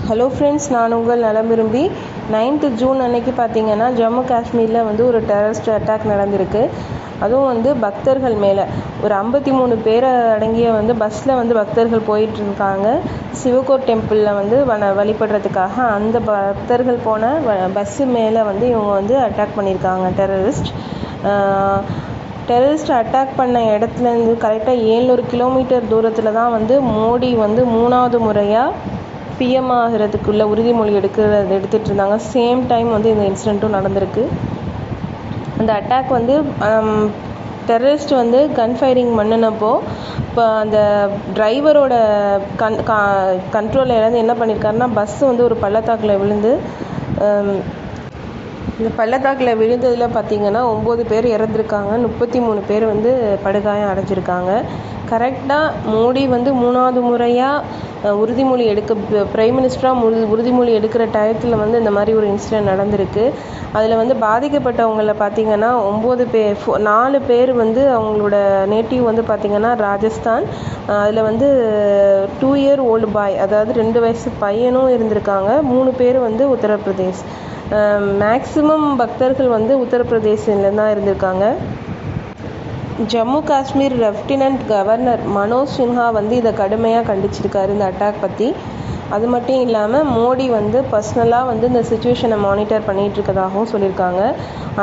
Hello friends, நான் உங்கள் நலம் விரும்பி. 9th ஜூன் அன்னைக்கு பார்த்தீங்கன்னா ஜம்மு காஷ்மீரில் வந்து ஒரு டெரரிஸ்ட் அட்டாக் நடந்திருக்கு. அதுவும் வந்து பக்தர்கள் மேலே ஒரு 53 பேரை அடங்கிய வந்து பஸ்ஸில் வந்து பக்தர்கள் போயிட்டுருக்காங்க. சிவகோர் டெம்பிளில் வந்து வழிபடுறதுக்காக அந்த பக்தர்கள் போன பஸ்ஸு மேலே வந்து இவங்க வந்து அட்டாக் பண்ணியிருக்காங்க. டெரரிஸ்ட் அட்டாக் பண்ண இடத்துலேருந்து கரெக்டாக 700 கிலோமீட்டர் தூரத்தில் தான் வந்து மோடி வந்து 3வது முறையாக பிஎம் ஆகிறதுக்குள்ள உறுதிமொழி எடுத்துகிட்டு இருந்தாங்க. சேம் டைம் வந்து இந்த இன்சிடெண்ட்டும் நடந்திருக்கு. அந்த அட்டாக் வந்து டெரரிஸ்ட் வந்து கன் ஃபயரிங் பண்ணினப்போ இப்போ அந்த டிரைவரோட கண்ட்ரோலில் இருந்து என்ன பண்ணியிருக்காருன்னா பஸ்ஸு வந்து ஒரு பள்ளத்தாக்கில் விழுந்து இந்த பள்ளத்தாக்கில் விழுந்ததில் பார்த்திங்கன்னா 9 பேர் இறந்துருக்காங்க, 33 பேர் வந்து படுகாயம் அடைஞ்சிருக்காங்க. கரெக்டாக மோடி வந்து 3வது முறையாக உறுதிமொழி பிரைம் மினிஸ்டராக உறுதிமொழி எடுக்கிற டயத்தில் வந்து இந்த மாதிரி ஒரு இன்சிடெண்ட் நடந்திருக்கு. அதில் வந்து பாதிக்கப்பட்டவங்கள பார்த்திங்கன்னா 4 பேர் வந்து அவங்களோட நேட்டிவ் வந்து பார்த்திங்கன்னா ராஜஸ்தான். அதில் வந்து 2 year old பாய், அதாவது 2 வயசு பையனும் இருந்திருக்காங்க. 3 பேர் வந்து உத்தரப்பிரதேஷ். மேக்ஸிமம் பக்தர்கள் வந்து உத்தரப்பிரதேசில் தான் இருந்திருக்காங்க. ஜம்மு காஷ்மீர் லெஃப்டினன்ட் கவர்னர் மனோஜ் சின்ஹா வந்து இதை கடுமையாக கண்டிச்சிருக்காரு, இந்த அட்டாக் பற்றி. அது மட்டும் இல்லாமல் மோடி வந்து பர்சனலாக வந்து இந்த சுச்சுவேஷனை மானிட்டர் பண்ணிகிட்டு இருக்கதாகவும் சொல்லியிருக்காங்க.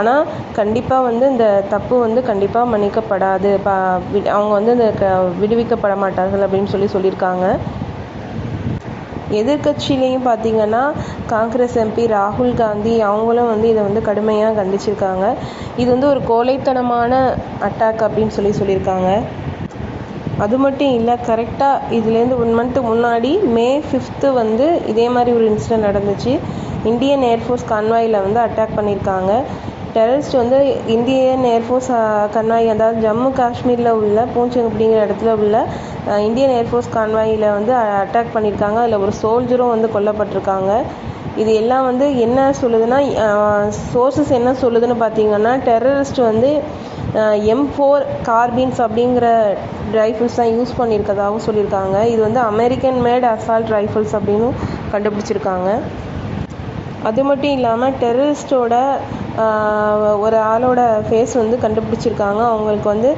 ஆனால் கண்டிப்பாக வந்து இந்த தப்பு வந்து கண்டிப்பாக மன்னிக்கப்படாது, அவங்க வந்து இந்த விடுவிக்கப்பட மாட்டார்கள் அப்படின்னு சொல்லியிருக்காங்க. எதிர்கட்சியிலையும் பார்த்திங்கன்னா காங்கிரஸ் எம்பி ராகுல் காந்தி அவங்களும் வந்து இதை வந்து கடுமையாக கண்டிச்சிருக்காங்க. இது வந்து ஒரு கோழைத்தனமான அட்டாக் அப்படின்னு சொல்லியிருக்காங்க. அது மட்டும் இல்லை, கரெக்டாக இதுலேருந்து 1 month முன்னாடி May 5th வந்து இதே மாதிரி ஒரு இன்சிடெண்ட் நடந்துச்சு. இந்தியன் ஏர்ஃபோர்ஸ் கன்வாயில் வந்து அட்டாக் பண்ணியிருக்காங்க. டெரரிஸ்ட் வந்து இந்தியன் ஏர்ஃபோர்ஸ் கன்வாய், அதாவது ஜம்மு காஷ்மீரில் உள்ள பூஞ்சங் அப்படிங்கிற இடத்துல உள்ள இந்தியன் ஏர்ஃபோர்ஸ் கன்வாயில் வந்து அட்டாக் பண்ணியிருக்காங்க. அதில் ஒரு சோல்ஜரும் வந்து கொல்லப்பட்டிருக்காங்க. இது எல்லாம் வந்து என்ன சொல்லுதுன்னா, சோர்ஸஸ் என்ன சொல்லுதுன்னு பார்த்தீங்கன்னா, டெரரிஸ்ட் வந்து M4 கார்பின்ஸ் அப்படிங்கிற ரைஃபிள்ஸ் தான் யூஸ் பண்ணியிருக்கதாகவும் சொல்லியிருக்காங்க. இது வந்து அமெரிக்கன் மேட் அசால்ட் ரைஃபிள்ஸ் அப்படின்னு கண்டுபிடிச்சிருக்காங்க. அது மட்டும் இல்லாமல் டெரரிஸ்டோட ஒரு ஆளோட ஃபேஸ் வந்து கண்டுபிடிச்சிருக்காங்க. அவங்களுக்கு வந்து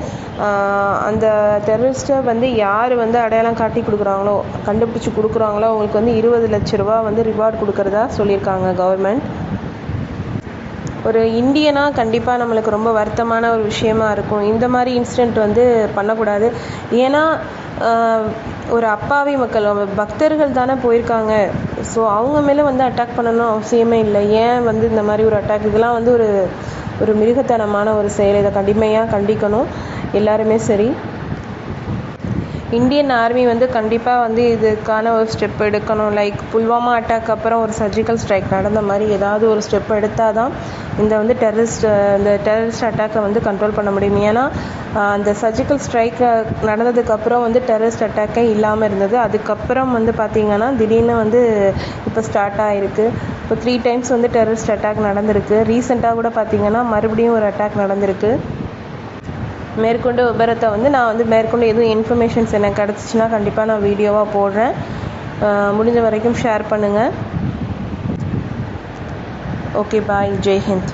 அந்த டெரரிஸ்ட்டை வந்து யார் வந்து அடையாளம் காட்டி கண்டுபிடிச்சி கொடுக்குறாங்களோ அவங்களுக்கு வந்து 20 லட்ச ரூபா வந்து ரிவார்டு கொடுக்குறதா சொல்லியிருக்காங்க கவர்மெண்ட். ஒரு இந்தியனாக கண்டிப்பாக நம்மளுக்கு ரொம்ப வருத்தமான ஒரு விஷயமா இருக்கும். இந்த மாதிரி இன்சிடெண்ட் வந்து பண்ணக்கூடாது. ஏன்னா ஒரு அப்பாவி மக்கள், பக்தர்கள் தானே போயிருக்காங்க. ஸோ அவங்க மேலே வந்து அட்டாக் பண்ணணும் அவசியமே இல்லை. ஏன் வந்து இந்த மாதிரி ஒரு அட்டாக், இதெல்லாம் வந்து ஒரு மிருகத்தனமான ஒரு செயல். இதை கடுமையாக கண்டிக்கணும் எல்லாருமே. சரி, இந்தியன் ஆர்மி வந்து கண்டிப்பாக வந்து இதுக்கான ஒரு ஸ்டெப் எடுக்கணும். லைக் புல்வாமா அட்டாக் அப்புறம் ஒரு சர்ஜிக்கல் ஸ்ட்ரைக் நடந்த மாதிரி ஏதாவது ஒரு ஸ்டெப் எடுத்தால் தான் இந்த டெரரிஸ்ட் அட்டாக்கை வந்து கண்ட்ரோல் பண்ண முடியும். ஏன்னா அந்த சர்ஜிக்கல் ஸ்ட்ரைக் நடந்ததுக்கப்புறம் வந்து டெரரிஸ்ட் அட்டாக்கே இல்லாமல் இருந்தது. அதுக்கப்புறம் வந்து பார்த்திங்கன்னா திடீர்னு வந்து இப்போ ஸ்டார்ட் ஆகிருக்கு. இப்போ 3 times வந்து டெரரிஸ்ட் அட்டாக் நடந்திருக்கு. ரீசெண்டாக கூட பார்த்திங்கன்னா மறுபடியும் ஒரு அட்டாக் நடந்திருக்கு. மேற்கொண்டு விபரத்தை வந்து நான் வந்து மேற்கொண்டு எதுவும் இன்ஃபர்மேஷன்ஸ் எனக்கு கிடச்சிச்சின்னா கண்டிப்பாக நான் வீடியோவாக போடுறேன். முடிஞ்ச வரைக்கும் ஷேர் பண்ணுங்கள். ஓகே, பாய், ஜெய் ஹிந்த்.